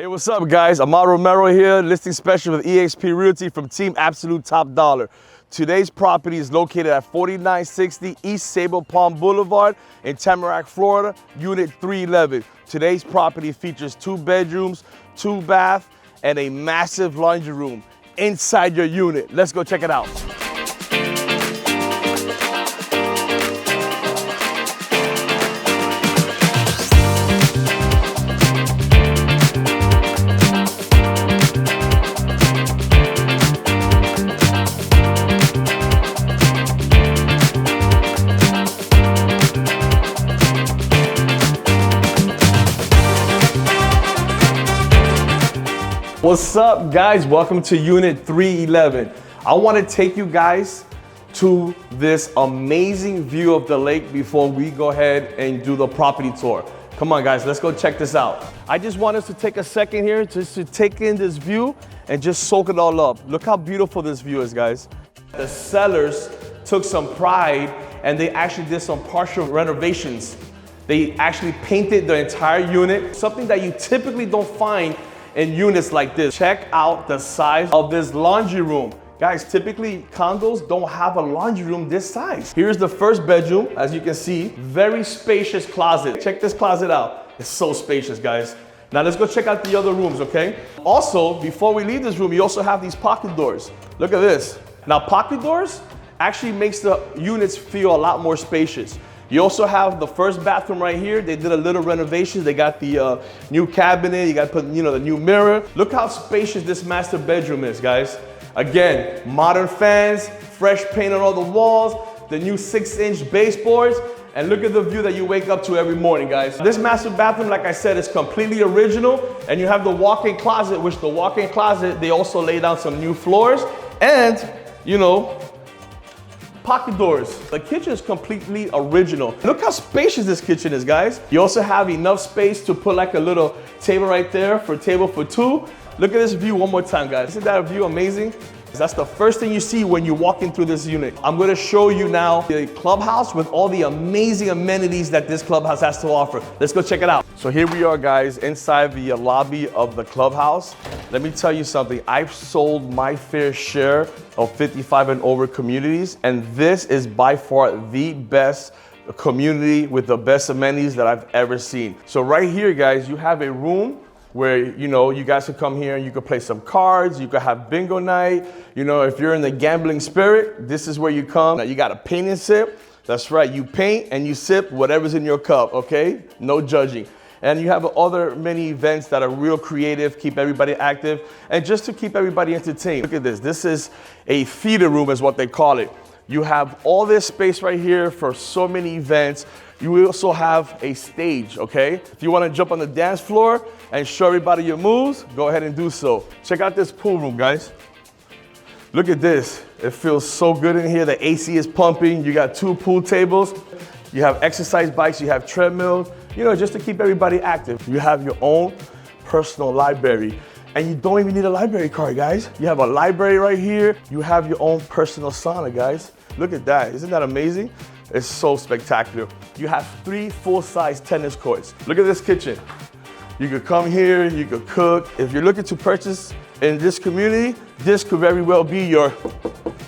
Hey, what's up, guys? Amar Romero here, listing special with eXp Realty from Team Absolute Top Dollar. Today's property is located at 4960 East Sable Palm Boulevard in Tamarac, Florida, Unit 311. Today's property features 2 bedrooms, 2 baths, and a massive laundry room inside your unit. Let's go check it out. What's up, guys? Welcome to Unit 311. I want to take you guys to this amazing view of the lake before we go ahead and do the property tour. Come on, guys, let's go check this out. I just want us to take a second here just to take in this view and just soak it all up. Look how beautiful this view is, guys. The sellers took some pride and they actually did some partial renovations. They actually painted the entire unit, something that you typically don't find in units like this. Check out the size of this laundry room. Guys, typically condos don't have a laundry room this size. Here's the first bedroom, as you can see, very spacious closet. Check this closet out. It's so spacious, guys. Now let's go check out the other rooms, okay? Also, before we leave this room, you also have these pocket doors. Look at this. Now, pocket doors actually makes the units feel a lot more spacious. You also have the first bathroom right here. They did a little renovation. They got the new cabinet. You got to put, the new mirror. Look how spacious this master bedroom is, guys. Again, modern fans, fresh paint on all the walls, the new 6-inch baseboards, and look at the view that you wake up to every morning, guys. This master bathroom, like I said, is completely original, and you have the walk-in closet, which the walk-in closet, they also lay down some new floors, and, pocket doors. The kitchen is completely original. Look how spacious this kitchen is, guys. You also have enough space to put like a little table right there for a table for 2. Look at this view one more time, guys. Isn't that view amazing? That's the first thing you see when you walk in through this unit. I'm gonna show you now the clubhouse with all the amazing amenities that this clubhouse has to offer. Let's go check it out. So here we are, guys, inside the lobby of the clubhouse. Let me tell you something. I've sold my fair share of 55 and over communities, and this is by far the best community with the best amenities that I've ever seen. So right here, guys, you have a room where, you guys could come here and you could play some cards, you could have bingo night. If you're in the gambling spirit, this is where you come. Now, you got a paint and sip. That's right, you paint and you sip whatever's in your cup, okay? No judging. And you have other many events that are real creative, keep everybody active, and just to keep everybody entertained. Look at this. This is a theater room is what they call it. You have all this space right here for so many events. You also have a stage, okay? If you want to jump on the dance floor and show everybody your moves, go ahead and do so. Check out this pool room, guys. Look at this. It feels so good in here. The AC is pumping. You got 2 pool tables. You have exercise bikes. You have treadmills, just to keep everybody active. You have your own personal library. And you don't even need a library card, guys. You have a library right here. You have your own personal sauna, guys. Look at that. Isn't that amazing? It's so spectacular. You have 3 full-size tennis courts. Look at this kitchen. You could come here, you could cook. If you're looking to purchase in this community, this could very well be your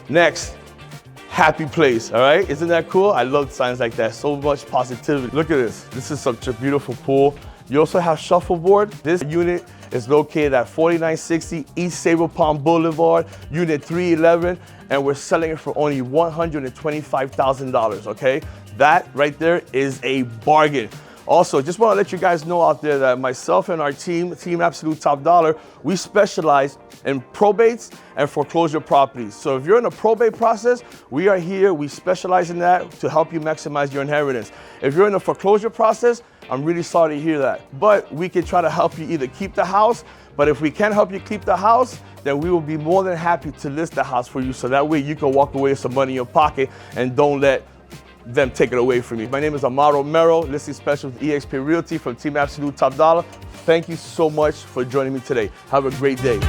next happy place, all right? Isn't that cool? I love signs like that, so much positivity. Look at this. This is such a beautiful pool. You also have shuffleboard. This unit is located at 4960 East Sable Palm Boulevard, Unit 311, and we're selling it for only $125,000, okay? That right there is a bargain. Also, just want to let you guys know out there that myself and our team Absolute Top Dollar, we specialize in probates and foreclosure properties. So if you're in a probate process, we are here. We specialize in that to help you maximize your inheritance. If you're in a foreclosure process, I'm really sorry to hear that. But we can try to help you either keep the house, but if we can't help you keep the house, then we will be more than happy to list the house for you so that way you can walk away with some money in your pocket and don't let them take it away from you. My name is Amar Romero, listing special with eXp Realty from Team Absolute Top Dollar. Thank you so much for joining me today. Have a great day.